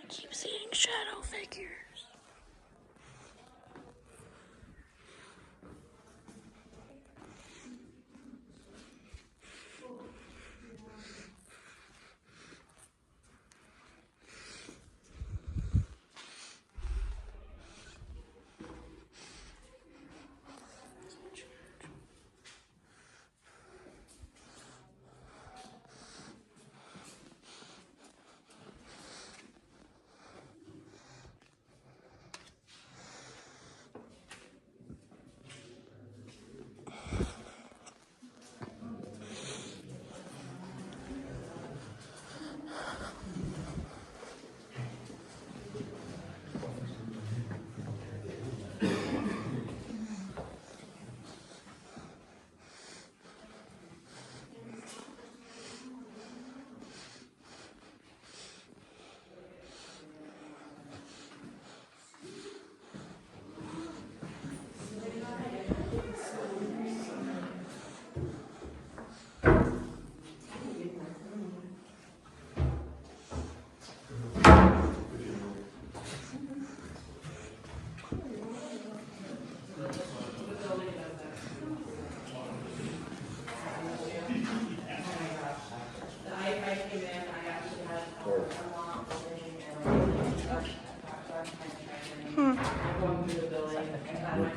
keep seeing shadow figures.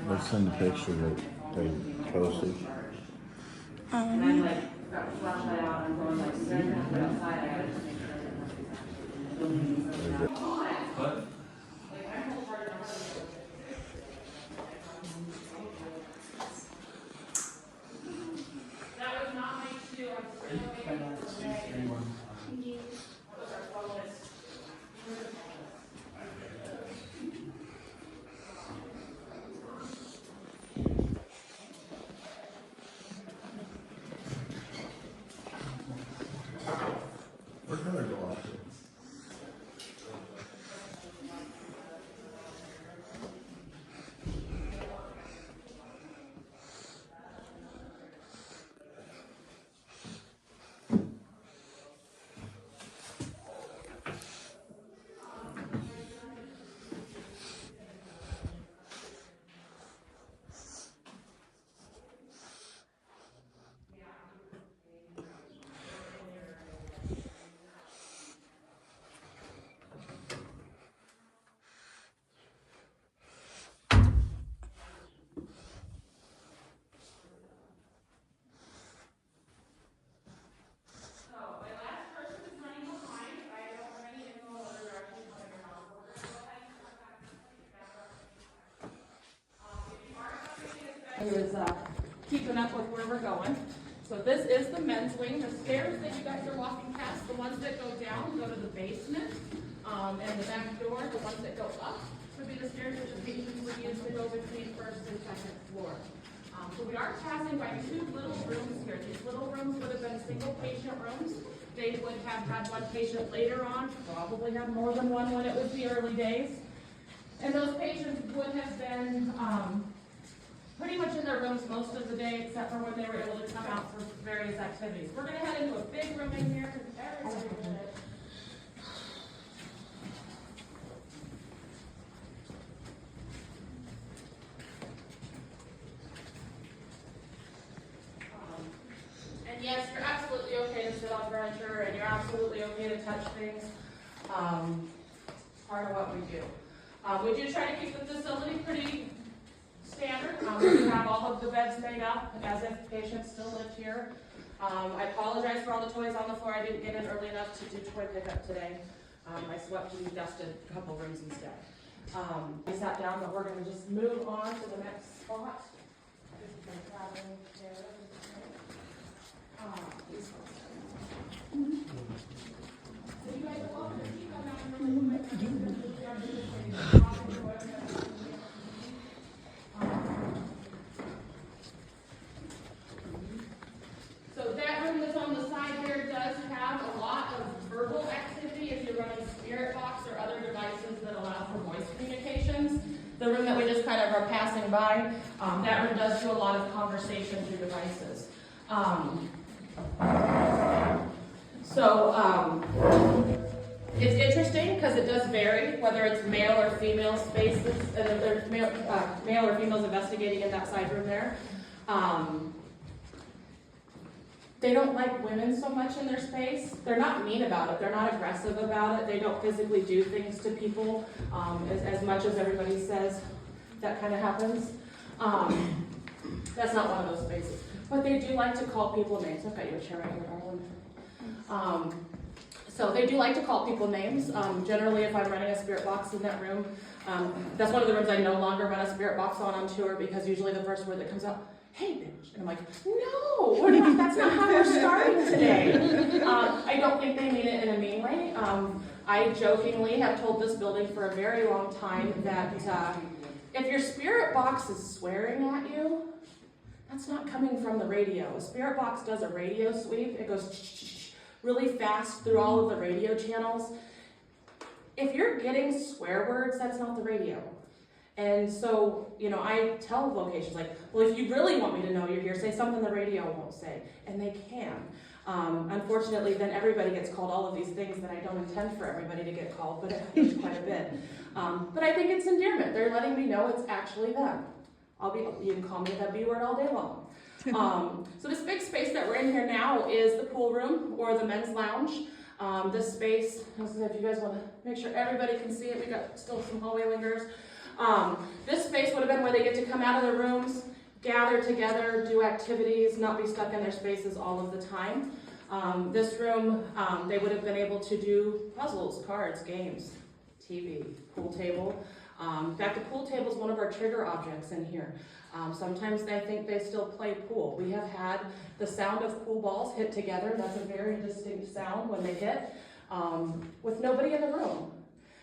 Let's send the picture that they posted. We're gonna go off it. Is keeping up with where we're going. So this is the men's wing. The stairs that you guys are walking past, the ones that go down, go to the basement, and the back door, the ones that go up, would be the stairs that the patients would use to go between first and second floor. So we are passing by two little rooms here. These little rooms would have been single patient rooms. They would have had one patient later on, probably had more than one when it was the early days. And those patients would have been pretty much in their rooms most of the day, except for when they were able to come out for various activities. We're going to head into a big room in here. And yes, you're absolutely okay to sit on furniture, and you're absolutely okay to touch things. Part of what we do. We do try to keep the facility pretty standard. We do have all of the beds made up as if patients still lived here. I apologize for all the toys on the floor. I didn't get in early enough to do toy pickup today. I swept and dusted a couple rooms instead. We sat down, but we're going to just move on to the next spot. So that room that's on the side here does have a lot of verbal activity if you're running spirit box or other devices that allow for voice communications. The room that we just kind of are passing by, that room does do a lot of conversation through devices. It's interesting because it does vary whether it's male or female spaces, and there's male or females investigating in that side room there. They don't like women so much in their space. They're not mean about it. They're not aggressive about it. They don't physically do things to people as much as everybody says that kind of happens. That's not one of those spaces. But they do like to call people names. I've got you a chair right here, darling. So they do like to call people names. Generally, if I'm running a spirit box in that room, that's one of the rooms I no longer run a spirit box on tour, because usually the first word that comes out, hey bitch, and I'm like, no, we're not, that's not how we're starting today. I don't think they mean it in a mean way. I jokingly have told this building for a very long time that if your spirit box is swearing at you, that's not coming from the radio. A spirit box does a radio sweep. It goes really fast through all of the radio channels. If you're getting swear words, that's not the radio. And so, I tell locations like, well, if you really want me to know you're here, say something the radio won't say. And they can. Unfortunately, then everybody gets called all of these things that I don't intend for everybody to get called, but it happens quite a bit. But I think it's endearment. They're letting me know it's actually them. You can call me that B word all day long. So this big space that we're in here now is the pool room or the men's lounge. This space, if you guys want to make sure everybody can see it, we got still some hallway lingers. This space would have been where they get to come out of their rooms, gather together, do activities, not be stuck in their spaces all of the time. This room, they would have been able to do puzzles, cards, games, TV, pool table. In fact, the pool table is one of our trigger objects in here. Sometimes I think they still play pool. We have had the sound of pool balls hit together. That's a very distinct sound when they hit, with nobody in the room.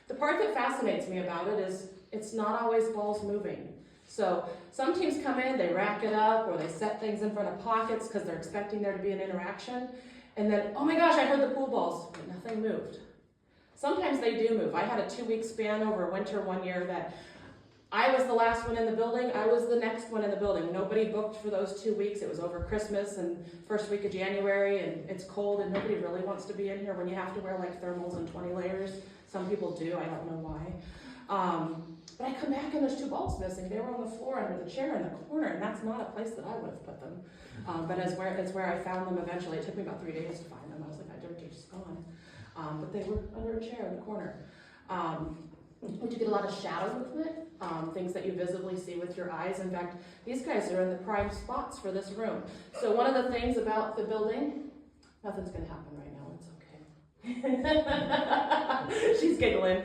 The part that fascinates me about it is it's not always balls moving. So some teams come in, they rack it up, or they set things in front of pockets because they're expecting there to be an interaction. And then, oh my gosh, I heard the pool balls, but nothing moved. Sometimes they do move. I had a 2-week span over winter one year that I was the last one in the building. I was the next one in the building. Nobody booked for those 2 weeks. It was over Christmas and first week of January, and it's cold, and nobody really wants to be in here when you have to wear like thermals and 20 layers. Some people do. I don't know why. But I come back and there's 2 balls missing. They were on the floor under the chair in the corner, and that's not a place that I would have put them. But it's where I found them eventually. It took me about 3 days to find them. I was like, they're just gone. But they were under a chair in the corner. We do get a lot of shadow movement, things that you visibly see with your eyes. In fact, these guys are in the prime spots for this room. So one of the things about the building, nothing's going to happen right now. It's okay. She's giggling.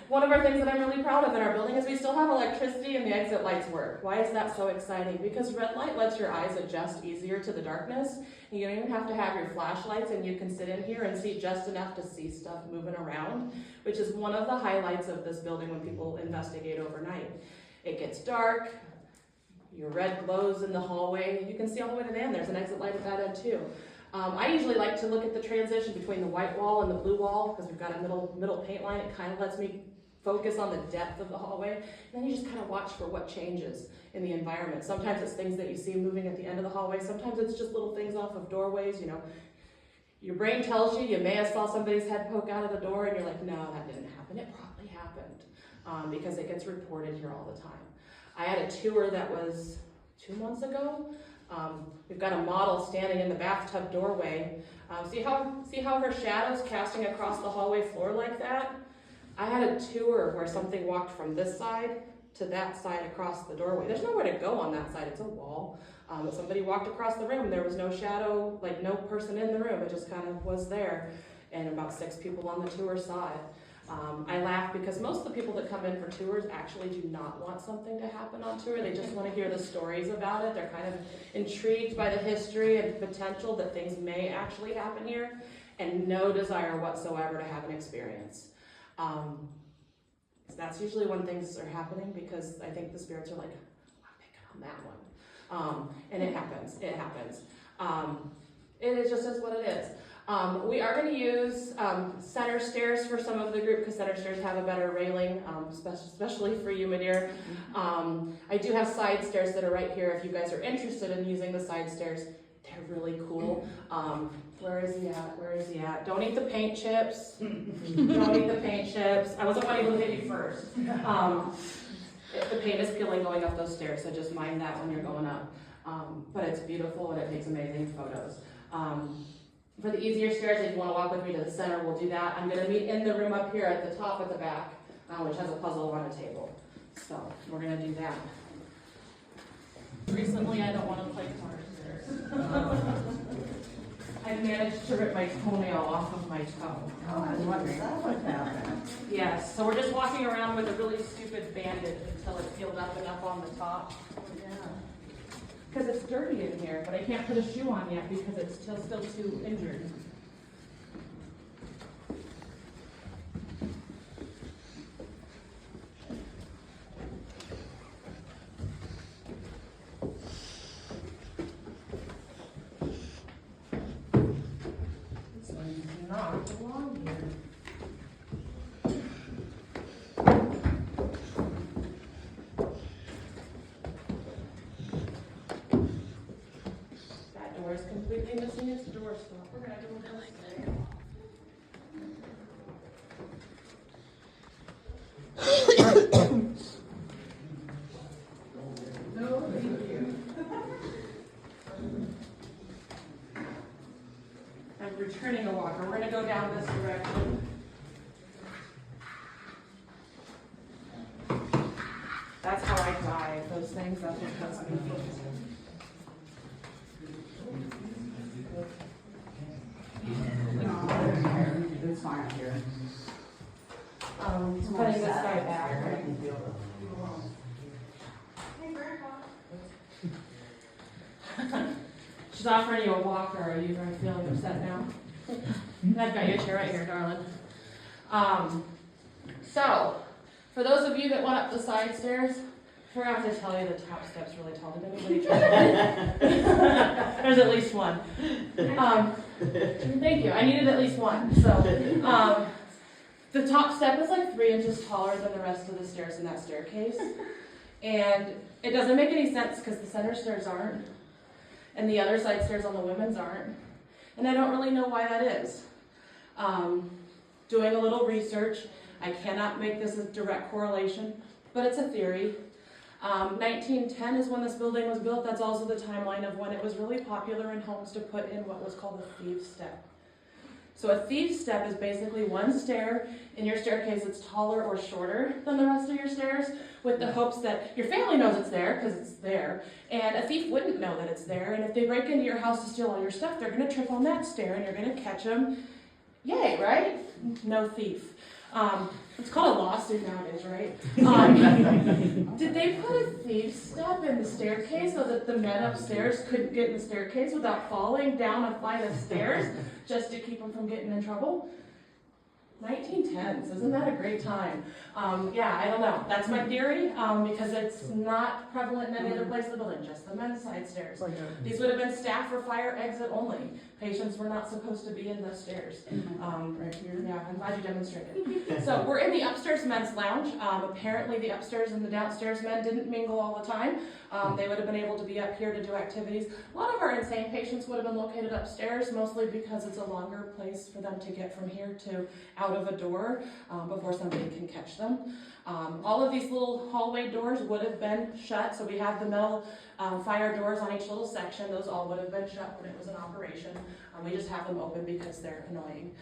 One of our things that I'm really proud of in our building is we still have electricity and the exit lights work. Why is that so exciting? Because red light lets your eyes adjust easier to the darkness. You don't even have to have your flashlights, and you can sit in here and see just enough to see stuff moving around, which is one of the highlights of this building when people investigate overnight. It gets dark, your red glows in the hallway. You can see all the way to the end. There's an exit light at that end too. I usually like to look at the transition between the white wall and the blue wall because we've got a middle paint line. It kind of lets me focus on the depth of the hallway, and then you just kind of watch for what changes in the environment. Sometimes it's things that you see moving at the end of the hallway. Sometimes it's just little things off of doorways. Your brain tells you may have saw somebody's head poke out of the door, and you're like, no, that didn't happen. It probably happened because it gets reported here all the time. I had a tour that was 2 months ago. We've got a model standing in the bathtub doorway. See how her shadow's casting across the hallway floor like that? I had a tour where something walked from this side to that side across the doorway. There's nowhere to go on that side, it's a wall. But somebody walked across the room, there was no shadow, like no person in the room, it just kind of was there. And about 6 people on the tour saw it. I laugh because most of the people that come in for tours actually do not want something to happen on tour. They just want to hear the stories about it. They're kind of intrigued by the history and potential that things may actually happen here, and no desire whatsoever to have an experience. That's usually when things are happening, because I think the spirits are like, I'm picking on that one. And it happens. It just is what it is. We are going to use center stairs for some of the group, because center stairs have a better railing, especially for you, Manir. I do have side stairs that are right here if you guys are interested in using the side stairs. They're really cool. Where is he at? Where is he at? Don't eat the paint chips. Don't eat the paint chips. I wasn't wanting to hit you first. If the paint is peeling going up those stairs, so just mind that when you're going up. But it's beautiful and it takes amazing photos. For the easier stairs, if you want to walk with me to the center, we'll do that. I'm going to meet in the room up here at the top at the back, which has a puzzle on a table. So we're going to do that. Recently, I don't want to play guitar stairs. I managed to rip my toenail off of my toe. Oh, I was wondering, that would happen. Yes, so we're just walking around with a really stupid bandage until it's healed up enough on the top. Yeah. Because it's dirty in here, but I can't put a shoe on yet because it's still too injured. This one does not belong here. Is completely missing its door stop. We're gonna do a little thing. No, thank you. I'm returning a walker. We're gonna go down this direction. That's how I drive those things. That's what cuts me. It's fine here. Putting this guy back. She's offering you a walker. Are you feeling upset now? I've got your chair right here, darling. So, for those of you that went up the side stairs, I forgot to tell you the top step's really tall. Did anybody try that? There's at least one. Thank you. I needed at least one. So, the top step is like 3 inches taller than the rest of the stairs in that staircase. And it doesn't make any sense because the center stairs aren't. And the other side stairs on the women's aren't. And I don't really know why that is. Doing a little research, I cannot make this a direct correlation, but it's a theory. 1910 is when this building was built. That's also the timeline of when it was really popular in homes to put in what was called a thief step. So a thief step is basically one stair in your staircase that's taller or shorter than the rest of your stairs, with the hopes that your family knows it's there because it's there, and a thief wouldn't know that it's there, and if they break into your house to steal all your stuff, they're going to trip on that stair and you're going to catch them. Yay, right? No thief. It's called a lawsuit nowadays, right? Did they put a thief step in the staircase so that the men upstairs couldn't get in the staircase without falling down a flight of stairs just to keep them from getting in trouble? 1910s, isn't that a great time? Yeah, I don't know. That's my theory, because it's not prevalent in any other place in the building, just the men's side stairs. These would have been staff or fire exit only. Patients were not supposed to be in the stairs. Right here. Yeah, I'm glad you demonstrated. So we're in the upstairs men's lounge. Apparently the upstairs and the downstairs men didn't mingle all the time. They would have been able to be up here to do activities. A lot of our insane patients would have been located upstairs, mostly because it's a longer place for them to get from here to out of a door before somebody can catch them. All of these little hallway doors would have been shut, so we have the metal fire doors on each little section. Those all would have been shut when it was in operation. We just have them open because they're annoying.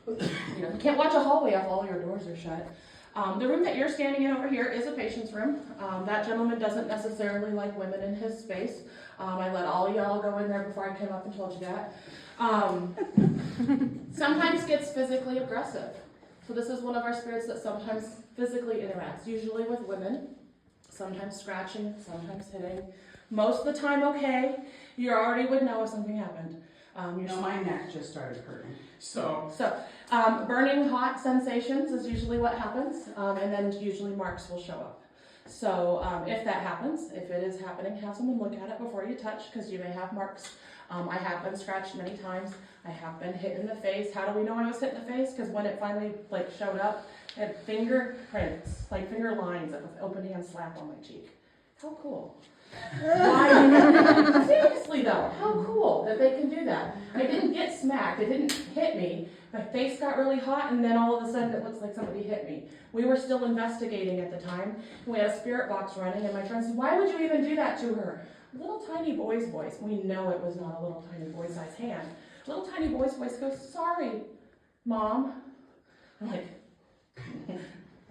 You can't watch a hallway if all your doors are shut. The room that you're standing in over here is a patient's room. That gentleman doesn't necessarily like women in his space. I let all y'all go in there before I came up and told you that. Sometimes gets physically aggressive. So this is one of our spirits that sometimes physically interacts, usually with women, sometimes scratching, sometimes hitting. Most of the time okay. You already would know if something happened. My neck just started hurting. So burning hot sensations is usually what happens, and then usually marks will show up. So if that happens, if it is happening, have someone look at it before you touch, because you may have marks. I have been scratched many times. I have been hit in the face. How do we know I was hit in the face? Because when it finally showed up, it had fingerprints, finger lines of an open hand slap on my cheek. How cool. Why? Seriously though, how cool that they can do that. I didn't get smacked, it didn't hit me. My face got really hot and then all of a sudden it looks like somebody hit me. We were still investigating at the time. And we had a spirit box running and my friend said, why would you even do that to her? Little tiny boy's voice. We know it was not a little tiny boy sized hand. Little tiny boy's voice goes, sorry, Mom. I'm like,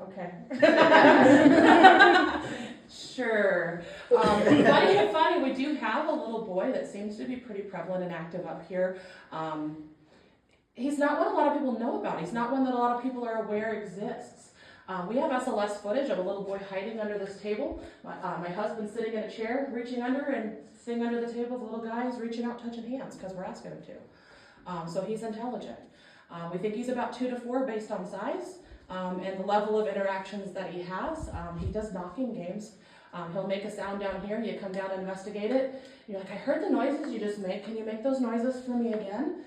okay. Sure. Funny, we do have a little boy that seems to be pretty prevalent and active up here. He's not one a lot of people know about. He's not one that a lot of people are aware exists. We have SLS footage of a little boy hiding under this table. My husband's sitting in a chair, reaching under and sitting under the table. The little guy is reaching out, touching hands because we're asking him to. So he's intelligent. We think he's about 2 to 4 based on size and the level of interactions that he has. He does knocking games. He'll make a sound down here. You come down and investigate it. You're like, I heard the noises you just made. Can you make those noises for me again?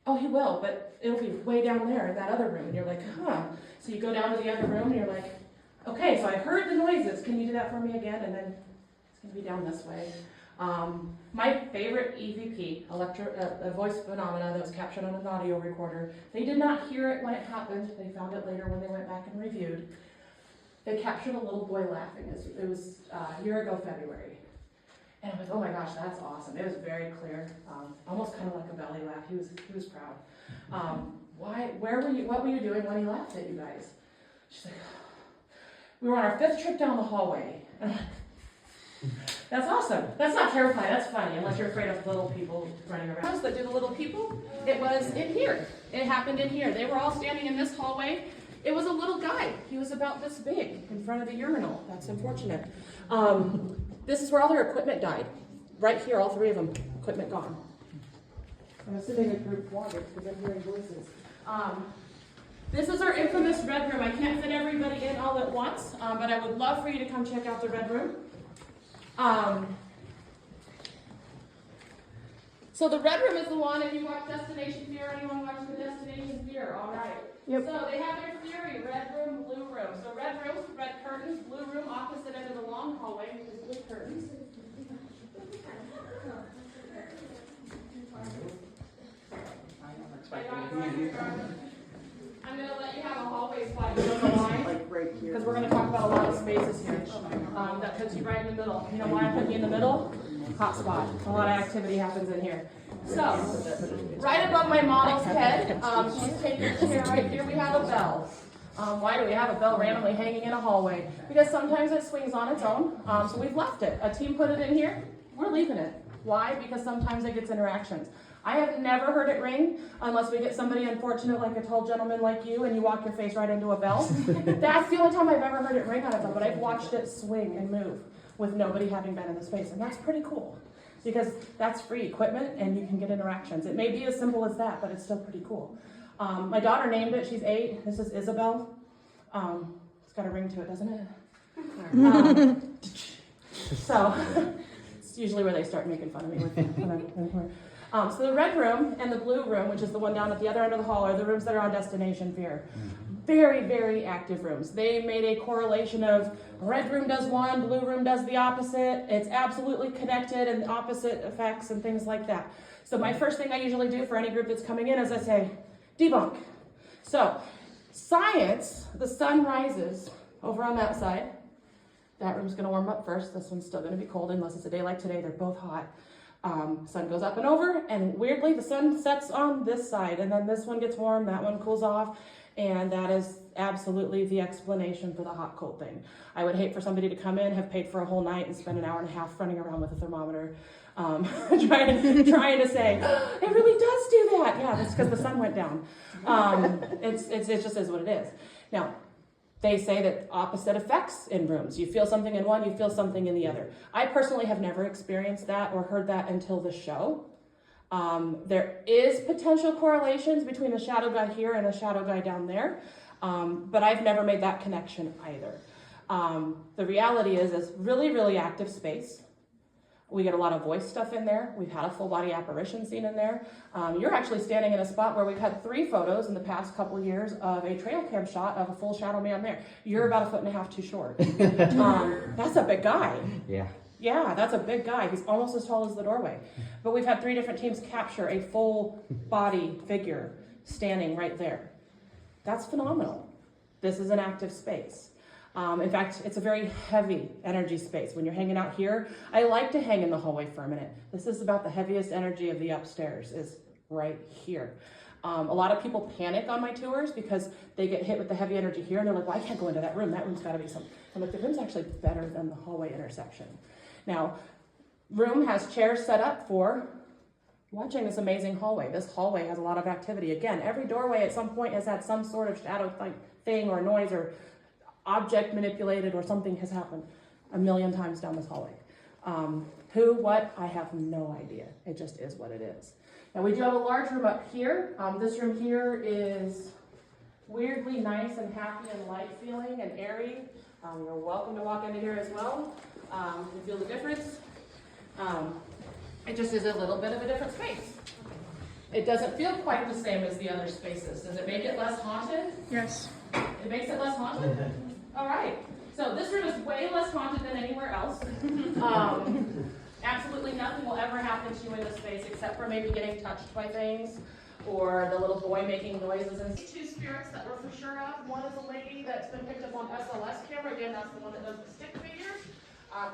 Oh, he will, but it'll be way down there in that other room. And you're like, huh. So you go down to the other room and you're like, okay, so I heard the noises. Can you do that for me again? And then it's going to be down this way. My favorite EVP, a voice phenomena that was captured on an audio recorder. They did not hear it when it happened. They found it later when they went back and reviewed. They captured a little boy laughing. It was a year ago, February. And I was, oh my gosh, that's awesome. It was very clear, almost kind of like a belly laugh. He was proud. What were you doing when he laughed at you guys? She's like, we were on our 5th trip down the hallway. And I'm like, that's awesome. That's not terrifying, that's funny, unless you're afraid of little people running around. That do the little people, it was in here. It happened in here. They were all standing in this hallway. It was a little guy. He was about this big in front of the urinal. That's unfortunate. This is where all their equipment died. Right here, all 3 of them, equipment gone. I'm assuming a group wandered because I'm hearing voices. This is our infamous red room. I can't fit everybody in all at once, but I would love for you to come check out the red room. So the red room is the one, if you watch Destination Fear, anyone watch the Destination Fear? All right. Yep. So they have their theory, red room, blue room. So red room, red curtains, blue room, opposite end of the long hallway, which is blue curtains. I'm going to let you have a hallway spot on the line, because we're going to talk about a lot of spaces here. That puts you right in the middle. You know why I put you in the middle? Hot spot. A lot of activity happens in here. So, right above my model's head, she's taking a chair right here. We have a bell. Why do we have a bell randomly hanging in a hallway? Because sometimes it swings on its own, so we've left it. A team put it in here, we're leaving it. Why? Because sometimes it gets interactions. I have never heard it ring unless we get somebody unfortunate like a tall gentleman like you and you walk your face right into a bell. That's the only time I've ever heard it ring on its own, but I've watched it swing and move with nobody having been in the space, and that's pretty cool because that's free equipment and you can get interactions. It may be as simple as that, but it's still pretty cool. My daughter named it. She's 8. This is Isabel. It's got a ring to it, doesn't it? So it's usually where they start making fun of me with when I'm here. So the red room and the blue room, which is the one down at the other end of the hall, are the rooms that are on Destination Fear. Very, very active rooms. They made a correlation of red room does one, blue room does the opposite. It's absolutely connected and opposite effects and things like that. So my first thing I usually do for any group that's coming in is I say, debunk. So science, the sun rises over on that side. That room's going to warm up first. This one's still going to be cold unless it's a day like today. They're both hot. Sun goes up and over, and weirdly the sun sets on this side, and then this one gets warm, that one cools off, and that is absolutely the explanation for the hot cold thing. I would hate for somebody to come in, have paid for a whole night, and spend an hour and a half running around with a thermometer, trying to say, it really does do that. Yeah, that's because the sun went down. It just is what it is. Now, they say that opposite effects in rooms. You feel something in one, you feel something in the other. I personally have never experienced that or heard that until the show. There is potential correlations between the shadow guy here and a shadow guy down there, but I've never made that connection either. The reality is it's really, really active space. We get a lot of voice stuff in there. We've had a full body apparition scene in there. You're actually standing in a spot where we've had 3 photos in the past couple of years of a trail cam shot of a full shadow man there. You're about 1.5 feet too short. That's a big guy. Yeah. Yeah, that's a big guy. He's almost as tall as the doorway. But we've had 3 different teams capture a full body figure standing right there. That's phenomenal. This is an active space. In fact, it's a very heavy energy space. When you're hanging out here, I like to hang in the hallway for a minute. This is about the heaviest energy of the upstairs, is right here. A lot of people panic on my tours because they get hit with the heavy energy here and they're like, well, I can't go into that room. That room's gotta be some. I'm like, the room's actually better than the hallway intersection. Now, room has chairs set up for watching this amazing hallway. This hallway has a lot of activity. Again, every doorway at some point has had some sort of shadow thing or noise or object manipulated or something has happened a million times down this hallway. Who, what, I have no idea. It just is what it is. Now we do have a large room up here. This room here is weirdly nice and happy and light feeling and airy. You're welcome to walk into here as well and feel the difference. It just is a little bit of a different space. It doesn't feel quite the same as the other spaces. Does it make it less haunted? Yes. It makes it less haunted? All right. So this room is way less haunted than anywhere else. Absolutely nothing will ever happen to you in this space except for maybe getting touched by things or the little boy making noises. And 2 spirits that we're for sure of. One is a lady that's been picked up on SLS camera. Again, that's the one that does the stick figures.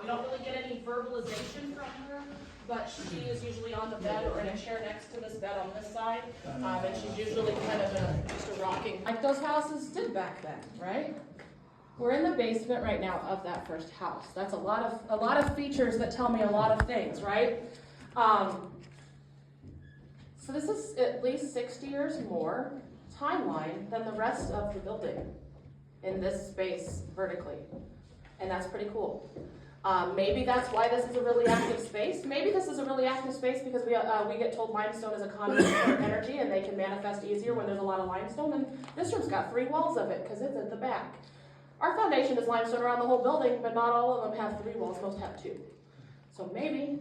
We don't really get any verbalization from her, but she is usually on the bed or in a chair next to this bed on this side. And she's usually kind of just a rocking, like those houses did back then, right? We're in the basement right now of that first house. That's a lot of features that tell me a lot of things, right? So this is at least 60 years more timeline than the rest of the building in this space vertically. And that's pretty cool. Maybe that's why this is a really active space. Maybe this is a really active space because we get told limestone is a conduit of energy and they can manifest easier when there's a lot of limestone. And this room's got 3 walls of it because it's at the back. Our foundation is limestone around the whole building, but not all of them have 3 walls. Most have 2. So maybe.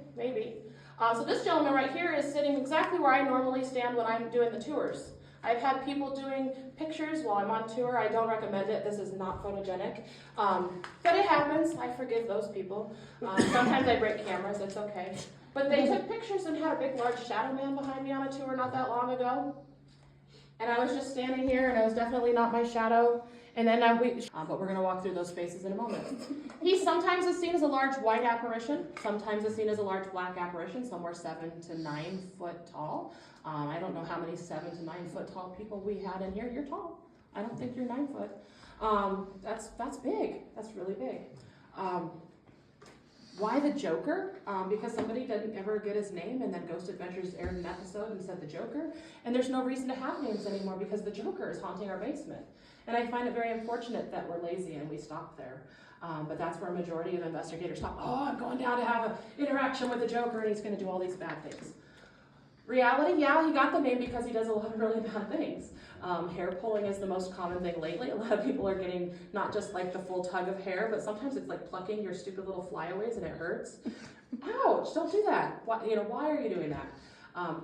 So this gentleman right here is sitting exactly where I normally stand when I'm doing the tours. I've had people doing pictures while I'm on tour. I don't recommend it. This is not photogenic. But it happens. I forgive those people. Sometimes I break cameras. It's okay. But they took pictures and had a big, large shadow man behind me on a tour not that long ago. And I was just standing here, and it was definitely not my shadow. And then but we're going to walk through those spaces in a moment. He sometimes is seen as a large white apparition. Sometimes is seen as a large black apparition, somewhere 7 to 9 foot tall. I don't know how many 7 to 9 foot tall people we had in here. You're tall. I don't think you're 9 foot. That's big. That's really big. Why the Joker? Because somebody didn't ever get his name, and then Ghost Adventures aired an episode and said the Joker. And there's no reason to have names anymore because the Joker is haunting our basement. And I find it very unfortunate that we're lazy and we stop there. But that's where a majority of investigators stop. Oh, I'm going down to have an interaction with the Joker and he's going to do all these bad things. Reality, yeah, he got the name because he does a lot of really bad things. Hair pulling is the most common thing lately. A lot of people are getting not just like the full tug of hair, but sometimes it's like plucking your stupid little flyaways and it hurts. Ouch, don't do that. Why are you doing that?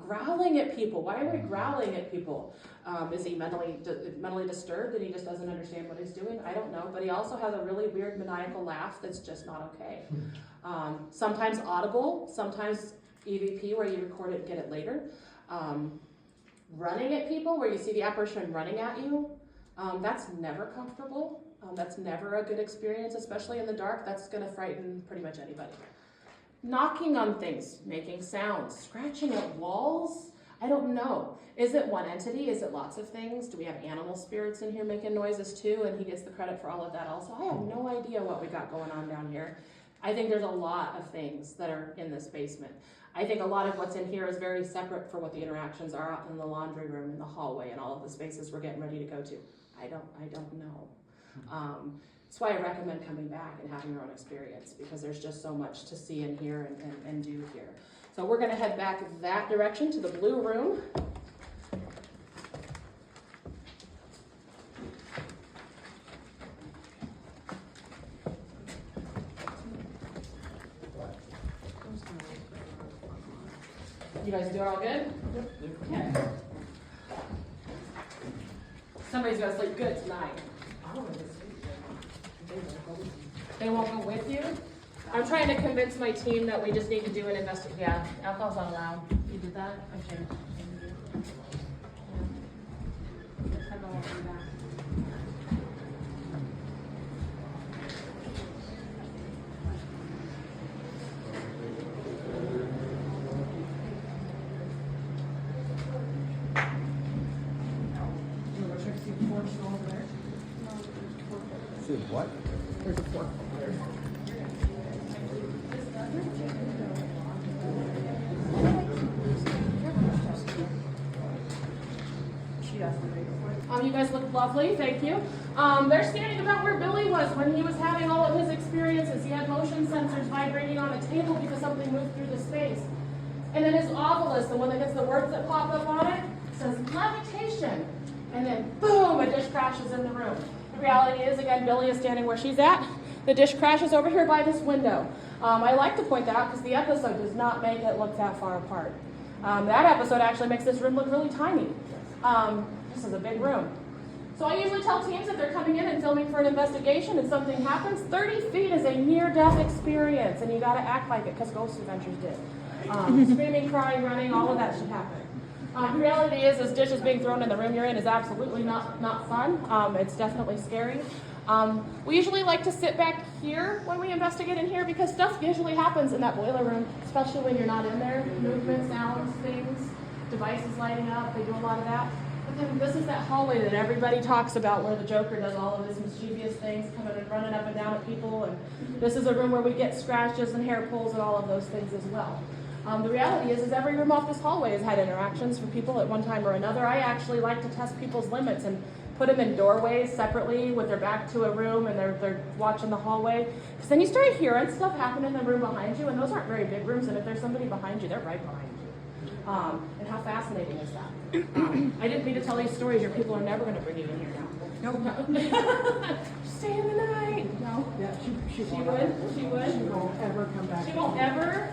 Growling at people. Why are we growling at people? Is he mentally disturbed and he just doesn't understand what he's doing? I don't know, but he also has a really weird maniacal laugh that's just not okay. Sometimes audible, sometimes EVP where you record it and get it later. Running at people where you see the apparition running at you, that's never comfortable. That's never a good experience, especially in the dark. That's going to frighten pretty much anybody. Knocking on things, making sounds, scratching at walls. I don't know. Is it one entity? Is it lots of things? Do we have animal spirits in here making noises too? And he gets the credit for all of that also. I have no idea what we got going on down here. I think there's a lot of things that are in this basement. I think a lot of what's in here is very separate for what the interactions are out in the laundry room, in the hallway, and all of the spaces we're getting ready to go to. I don't know. That's why I recommend coming back and having your own experience, because there's just so much to see and hear and do here. So we're going to head back that direction to the blue room. You guys doing all good? Yep. Okay. Somebody's got to sleep good tonight. I want to sleep good. They won't go with you? I'm trying to convince my team that we just need to do an investigation. Yeah, alcohol's not allowed. You did that? Okay. See what? There's a fork. You guys look lovely, thank you. They're standing about where Billy was when he was having all of his experiences. He had motion sensors vibrating on a table because something moved through the space. And then his obelisk, the one that gets the words that pop up on it, says levitation. And then boom, a dish crashes in the room. The reality is, again, Billy is standing where she's at. The dish crashes over here by this window. I like to point that out because the episode does not make it look that far apart. That episode actually makes this room look really tiny. This is a big room. So I usually tell teams if they're coming in and filming for an investigation and something happens, 30 feet is a near-death experience, and you got to act like it because Ghost Adventures did. Screaming, crying, running, all of that should happen. The reality is dishes being thrown in the room you're in is absolutely not fun. It's definitely scary. We usually like to sit back here when we investigate in here because stuff usually happens in that boiler room, especially when you're not in there. Movement, sounds, things, devices lighting up, they do a lot of that. But then this is that hallway that everybody talks about where the Joker does all of his mischievous things, coming and running up and down at people. And this is a room where we get scratches and hair pulls and all of those things as well. The reality is every room off this hallway has had interactions for people at one time or another. I actually like to test people's limits and put them in doorways separately with their back to a room and they're watching the hallway. Because then you start hearing stuff happen in the room behind you, and those aren't very big rooms, and if there's somebody behind you, they're right behind you. And how fascinating is that? I didn't mean to tell these stories. Your people are never going to bring you in here now. Nope. Stay in the night. No, yeah, she She won't. would? She would? She won't ever come back. She won't ever?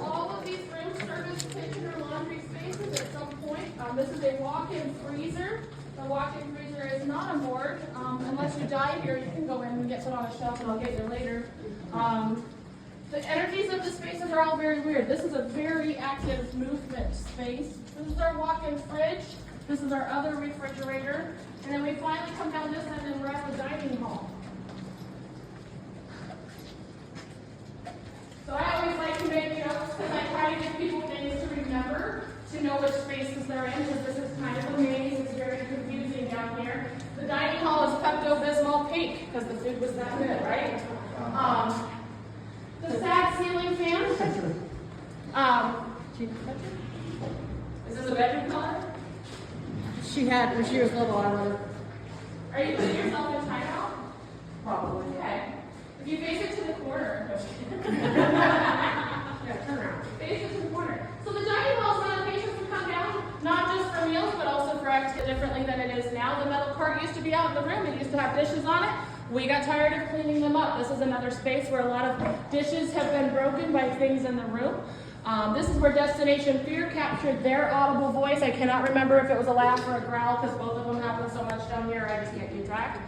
All of these rooms serve as kitchen or laundry spaces at some point. This is a walk-in freezer. The walk-in freezer is not a morgue. Unless you die here, you can go in and get put on a shelf, and I'll get you later. The energies of the spaces are all very weird. This is a very active movement space. This is our walk-in fridge. This is our other refrigerator. And then we finally come down this end and we're at the dining hall. So I always like to make jokes because I try to give people things to remember, to know which spaces they're in, because this is kind of a maze. It's very confusing down here. The dining hall is Pepto-Bismol pink because the food was that good, right? The sad ceiling fan. Is this a bedroom color? She had, when she was little, I let her. Are you putting yourself in timeout? Probably. Okay. If you face it to the corner. Yeah, turn around. Face it to the corner. So the dining hall is when patients would come down, not just for meals, but also for activity differently than it is now. The metal cart used to be out in the room. It used to have dishes on it. We got tired of cleaning them up. This is another space where a lot of dishes have been broken by things in the room. This is where Destination Fear captured their audible voice. I cannot remember if it was a laugh or a growl because both of them happen so much down here, I just can't keep track.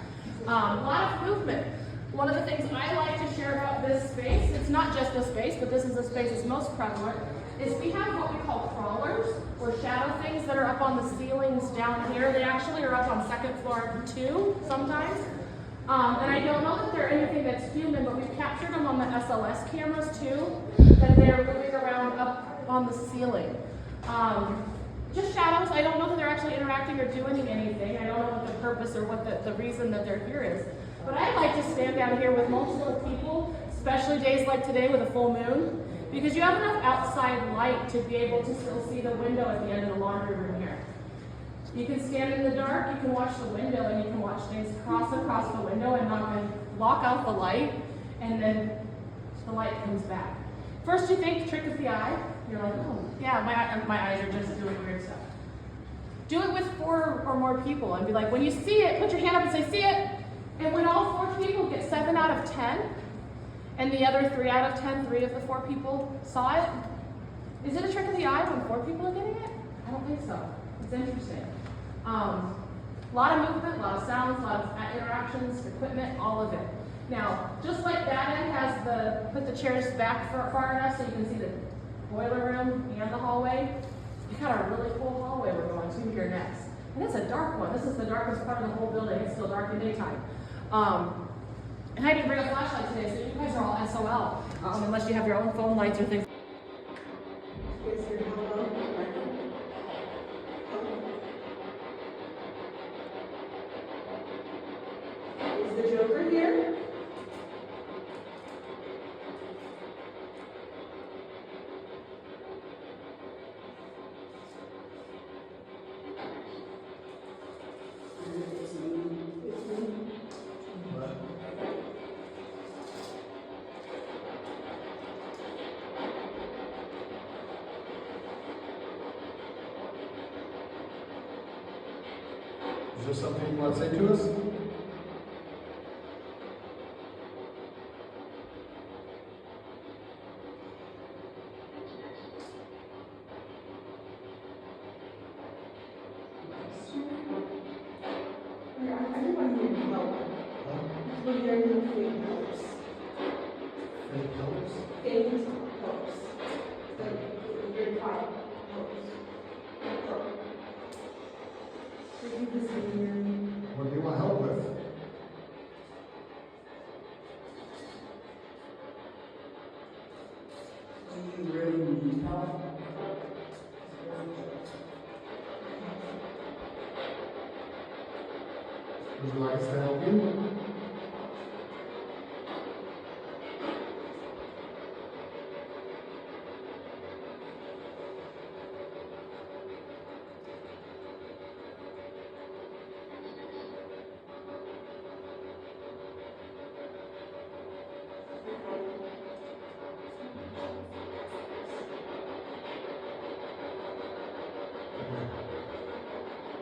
A lot of movement. One of the things I like to share about this space, it's not just a space, but this is a space that's most prevalent, is we have what we call crawlers, or shadow things that are up on the ceilings down here. They actually are up on second floor too, sometimes. And I don't know that they're anything that's human, but we've captured them on the SLS cameras too, that they're moving around up on the ceiling. Just shadows. I don't know that they're actually interacting or doing anything. I don't know what the purpose or what the reason that they're here is. But I like to stand down here with multiple people, especially days like today with a full moon, because you have enough outside light to be able to still see the window at the end of the laundry room here. You can stand in the dark, you can watch the window, and you can watch things cross across the window and not even lock out the light, and then the light comes back. First you think trick of the eye. You're like, oh, yeah, my eyes are just doing weird stuff. Do it with 4 or more people and be like, when you see it, put your hand up and say, see it. And when all 4 people get 7 out of 10, and the other 3 out of 10, 3 of the 4 people saw it, is it a trick of the eye when 4 people are getting it? I don't think so. It's interesting. A lot of movement, a lot of sounds, a lot of interactions, equipment, all of it. Now, just like that end has put the chairs back far enough so you can see the boiler room and the hallway. You got a really cool hallway we're going to here next. And it's a dark one. This is the darkest part of the whole building. It's still dark in daytime. And I didn't bring a flashlight today, so you guys are all SOL, unless you have your own phone lights or things. Is the Joker here? Is there something you want to say to us? Everybody need help. We're there to fake helps. Any helps? Fake helps. Like, very quiet helps. Repeat this again. What do you want help with? Do you really need help? Would you like us to help you?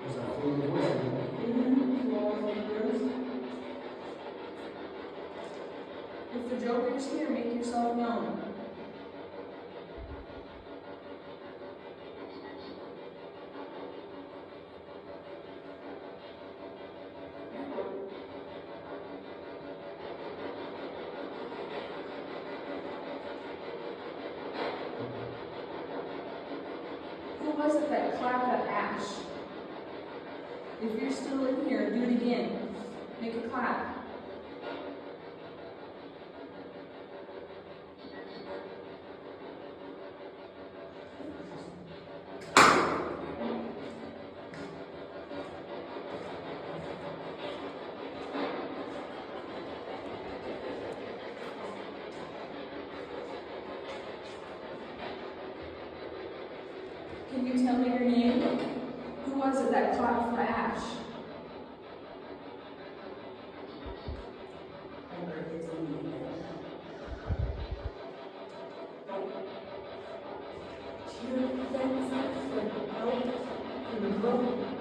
Is that full of voice again? If the Joker's here, make yourself known. Who was it that clapped at Ash? If you're still in here, do it again. Make a clap. Can you tell me your name? Who was it that clapped for Ash? Your friends for help in the room.